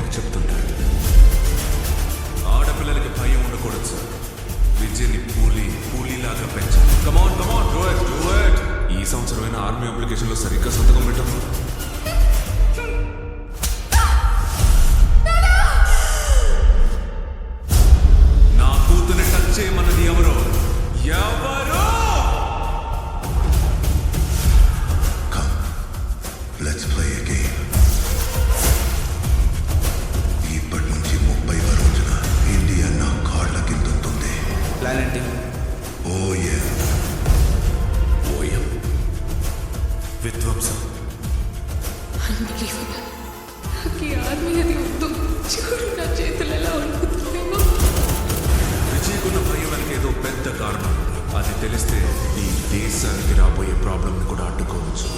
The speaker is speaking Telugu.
అని చెప్తుంటారు. ఆడపిల్లలకి భయం ఉండకూడదు సార్. విజయ్ని పూలీలాగా పెంచాలి. Come on come on do it do it. ఈ సంవత్సరమైన ఆర్మీ అప్లికేషన్లో సరిగ్గా సంతకం పెట్టాము. నా కూతుని టచ్ చేయమన్నది ఎవరో ఎవరో. Let's play a game. ఇప్పటి నుంచి 30వ రోజున ఇండియా నా కాళ్ళ కిందుంటుంది. ప్లాన్ ఏంటి? ఓఎం ఓయం విధ్వంసం. నాకు ఆర్మీ అది వద్దు. చూడు నా చేతులు ఎలా ఉంటుందేమో. విజయ్కున్న భయం వెనక ఏదో పెద్ద కారణం. అది తెలిస్తే ఈ దేశానికి రాబోయే ప్రాబ్లంని కూడా అడ్డుకోవచ్చు.